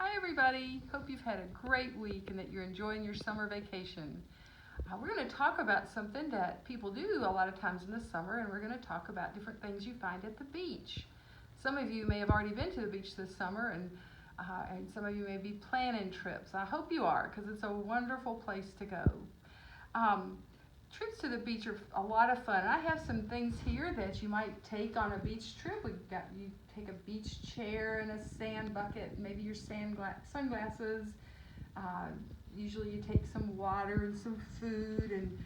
Hi everybody, hope you've had a great week and that you're enjoying your summer vacation. We're going to talk about something that people do a lot of times in the summer, and we're going to talk about different things you find at the beach. Some of you may have already been to the beach this summer, and some of you may be planning trips. I hope you are, because it's a wonderful place to go. Trips to the beach are a lot of fun. I have some things here that you might take on a beach trip. You take a beach chair and a sand bucket, maybe your sunglasses. Usually you take some water and some food, and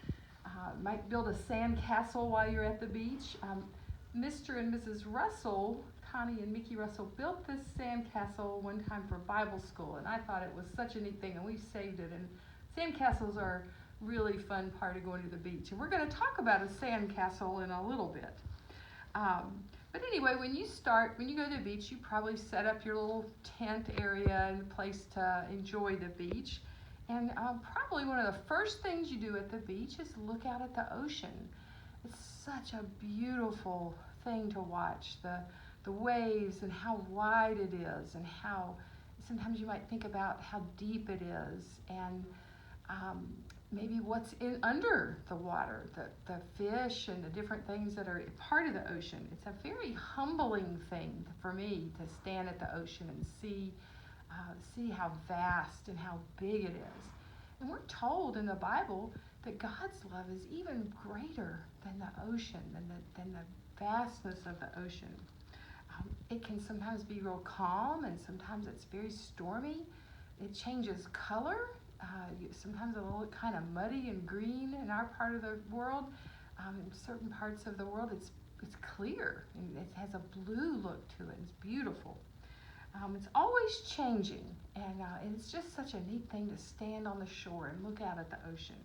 might build a sand castle while you're at the beach. Mr. and Mrs. Russell, Connie and Mickey Russell, built this sand castle one time for Bible school, and I thought it was such a neat thing, and we've saved it. And sand castles are really fun part of going to the beach, and we're going to talk about a sand castle in a little bit. But anyway, when you go to the beach, you probably set up your little tent area and place to enjoy the beach. And probably one of the first things you do at the beach is look out at the ocean. It's such a beautiful thing to watch, the waves and how wide it is, and how sometimes you might think about how deep it is, and maybe what's under the water, the fish and the different things that are part of the ocean. It's a very humbling thing for me to stand at the ocean and see how vast and how big it is. And we're told in the Bible that God's love is even greater than the ocean, than the vastness of the ocean. It can sometimes be real calm, and sometimes it's very stormy. It changes color. Sometimes it'll look kind of muddy and green in our part of the world. In certain parts of the world, it's clear, and it has a blue look to it. It's beautiful. It's always changing, and it's just such a neat thing to stand on the shore and look out at the ocean.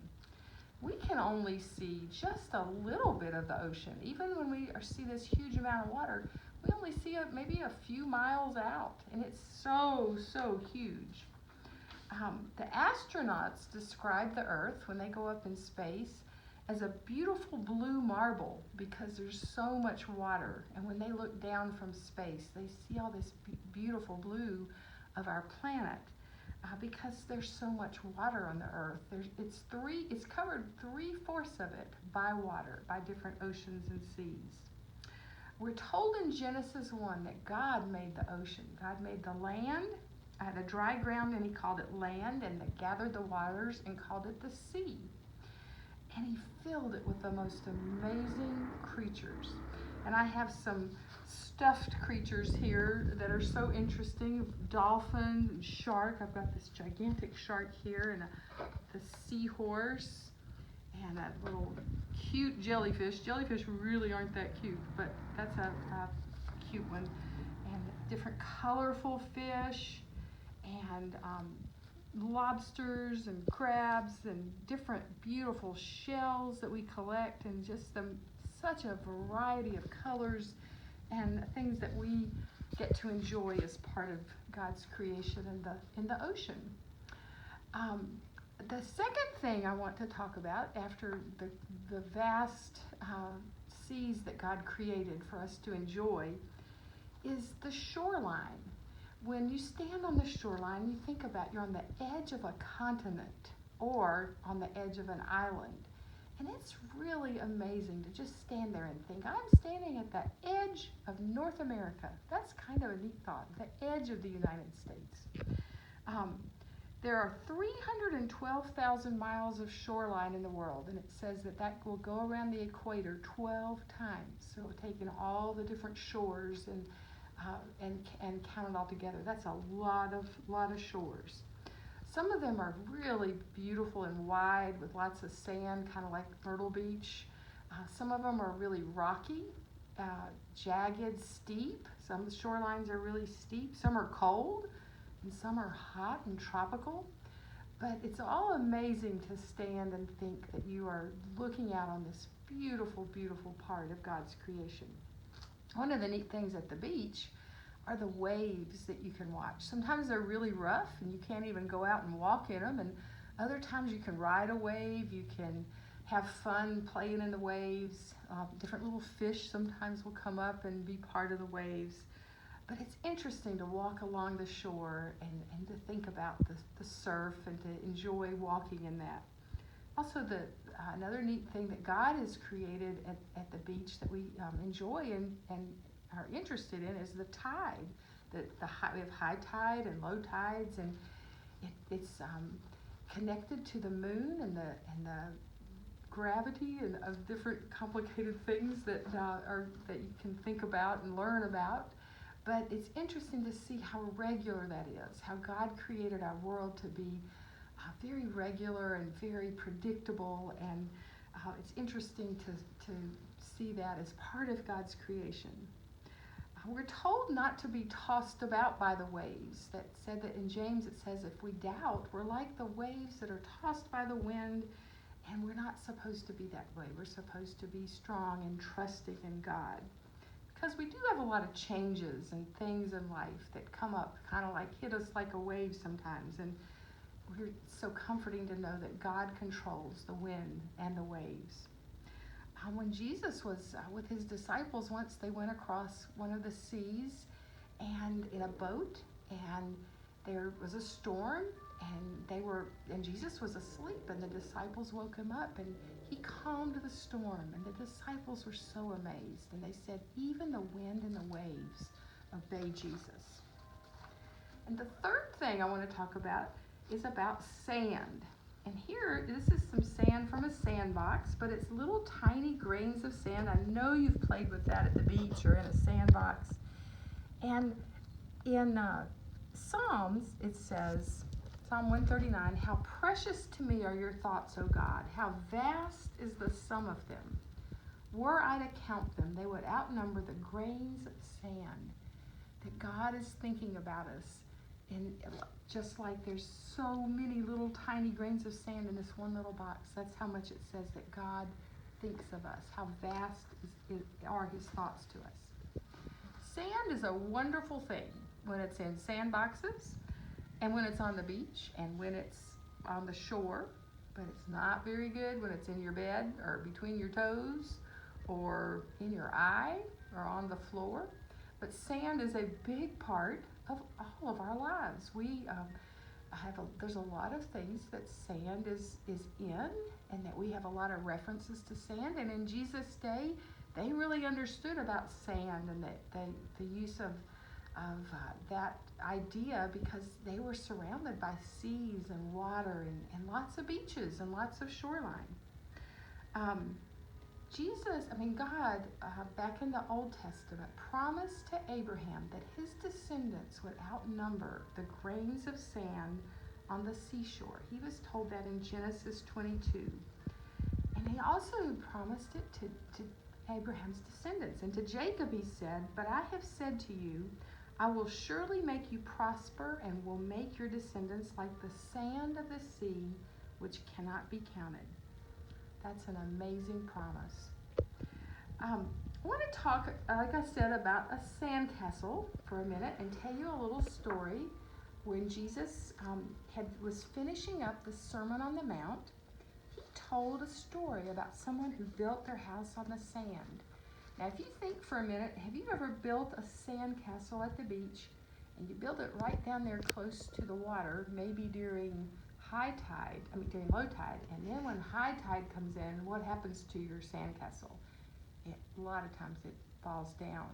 We can only see just a little bit of the ocean. Even when we see this huge amount of water, we only see maybe a few miles out, and it's so huge. The astronauts describe the Earth when they go up in space as a beautiful blue marble because there's so much water. And when they look down from space, they see all this beautiful blue of our planet because there's so much water on the Earth. It's covered 3/4 of it by water, by different oceans and seas. We're told in Genesis 1 that God made the ocean. God made the land, the dry ground, and he called it land, and that gathered the waters and called it the sea. And he filled it with the most amazing creatures. And I have some stuffed creatures here that are so interesting. Dolphin and shark. I've got this gigantic shark here, and the seahorse, and a little cute jellyfish. Jellyfish really aren't that cute, but that's a cute one. And different colorful fish, and lobsters and crabs, and different beautiful shells that we collect, and just such a variety of colors and things that we get to enjoy as part of God's creation in the ocean. The second thing I want to talk about, after the vast seas that God created for us to enjoy, is the shoreline. When you stand on the shoreline, you think about you're on the edge of a continent or on the edge of an island. And it's really amazing to just stand there and think, I'm standing at the edge of North America. That's kind of a neat thought, the edge of the United States. There are 312,000 miles of shoreline in the world, and it says that will go around the equator 12 times. So taking all the different shores and count it all together, that's a lot of shores. Some of them are really beautiful and wide with lots of sand, kind of like Myrtle Beach. Some of them are really rocky, jagged, steep. Some shorelines are really steep. Some are cold, and some are hot and tropical. But it's all amazing to stand and think that you are looking out on this beautiful, beautiful part of God's creation. One of the neat things at the beach are the waves that you can watch. Sometimes they're really rough and you can't even go out and walk in them, and other times you can ride a wave, you can have fun playing in the waves. Different little fish sometimes will come up and be part of the waves. But it's interesting to walk along the shore and to think about the surf and to enjoy walking in that. Also, another neat thing that God has created at the beach that we enjoy and are interested in is the tide. We have high tide and low tides, and it's connected to the moon and the gravity and of different complicated things that you can think about and learn about. But it's interesting to see how regular that is, how God created our world to be very regular and very predictable, and it's interesting to see that as part of God's creation. We're told not to be tossed about by the waves. That said that in James it says if we doubt, we're like the waves that are tossed by the wind, and we're not supposed to be that way. We're supposed to be strong and trusting in God. Because we do have a lot of changes and things in life that come up, kind of like hit us like a wave sometimes. And we're so comforting to know that God controls the wind and the waves. When Jesus was with his disciples once, they went across one of the seas and in a boat, and there was a storm, and Jesus was asleep, and the disciples woke him up, and he calmed the storm, and the disciples were so amazed, and they said, even the wind and the waves obey Jesus. And the third thing I want to talk about is about sand. And here, this is some sand from a sandbox, but it's little tiny grains of sand. I know you've played with that at the beach or in a sandbox. And in Psalms, it says, Psalm 139, how precious to me are your thoughts, O God. How vast is the sum of them. Were I to count them, they would outnumber the grains of sand. That God is thinking about us. And just like there's so many little tiny grains of sand in this one little box, that's how much it says that God thinks of us, how vast are his thoughts to us. Sand is a wonderful thing when it's in sandboxes and when it's on the beach and when it's on the shore, but it's not very good when it's in your bed or between your toes or in your eye or on the floor. But sand is a big part of all of our lives. There's a lot of things that sand is in, and that we have a lot of references to sand. And in Jesus' day, they really understood about sand and the use of that idea, because they were surrounded by seas and water and lots of beaches and lots of shoreline. God, back in the Old Testament, promised to Abraham that his descendants would outnumber the grains of sand on the seashore. He was told that in Genesis 22. And he also promised it to Abraham's descendants. And to Jacob he said, but I have said to you, I will surely make you prosper and will make your descendants like the sand of the sea, which cannot be counted. That's an amazing promise. I want to talk, like I said, about a sandcastle for a minute and tell you a little story. When Jesus was finishing up the Sermon on the Mount, he told a story about someone who built their house on the sand. Now, if you think for a minute, have you ever built a sandcastle at the beach and you build it right down there close to the water, maybe during during low tide, and then when high tide comes in, what happens to your sandcastle? A lot of times it falls down.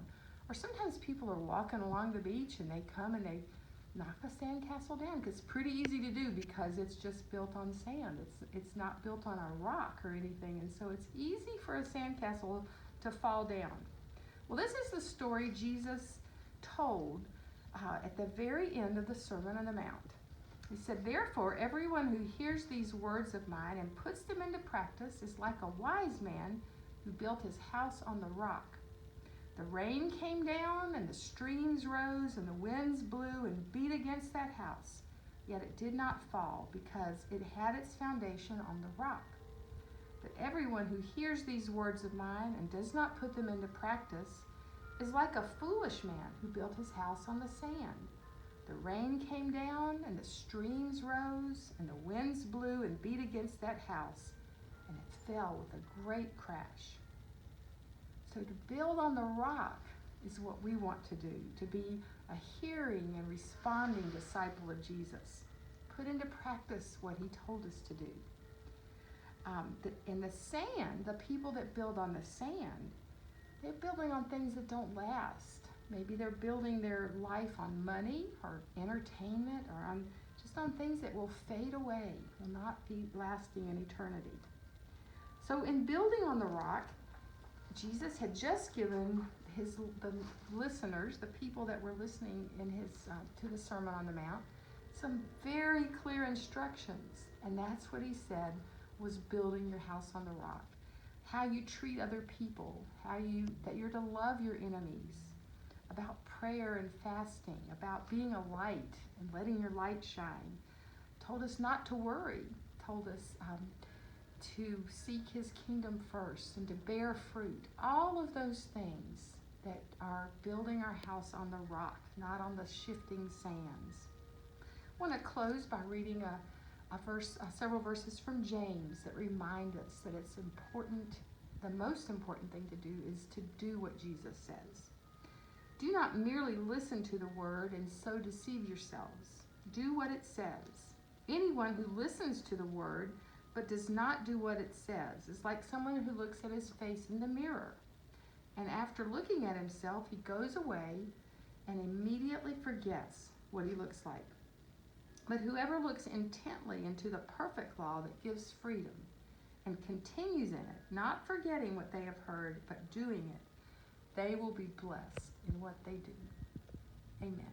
Or sometimes people are walking along the beach and they come and they knock the sandcastle down, because it's pretty easy to do because it's just built on sand. It's not built on a rock or anything, and so it's easy for a sandcastle to fall down. Well, this is the story Jesus told at the very end of the Sermon on the Mount. He said, therefore, everyone who hears these words of mine and puts them into practice is like a wise man who built his house on the rock. The rain came down, and the streams rose, and the winds blew and beat against that house. Yet it did not fall, because it had its foundation on the rock. But everyone who hears these words of mine and does not put them into practice is like a foolish man who built his house on the sand. The rain came down, and the streams rose, and the winds blew and beat against that house, and it fell with a great crash. So to build on the rock is what we want to do, to be a hearing and responding disciple of Jesus. Put into practice what he told us to do. In the sand, the people that build on the sand, they're building on things that don't last. Maybe they're building their life on money or entertainment or on things that will fade away, will not be lasting in eternity. So in building on the rock, Jesus had just given the listeners, the people that were listening to the Sermon on the Mount, some very clear instructions. And that's what he said was building your house on the rock. How you treat other people, that you're to love your enemies, about prayer and fasting, about being a light and letting your light shine. Told us not to worry, told us to seek his kingdom first and to bear fruit. All of those things that are building our house on the rock, not on the shifting sands. I want to close by reading several verses from James that remind us that it's important, the most important thing to do is to do what Jesus says. Do not merely listen to the word and so deceive yourselves. Do what it says. Anyone who listens to the word but does not do what it says is like someone who looks at his face in the mirror. And after looking at himself, he goes away and immediately forgets what he looks like. But whoever looks intently into the perfect law that gives freedom and continues in it, not forgetting what they have heard, but doing it, they will be blessed in what they do. Amen.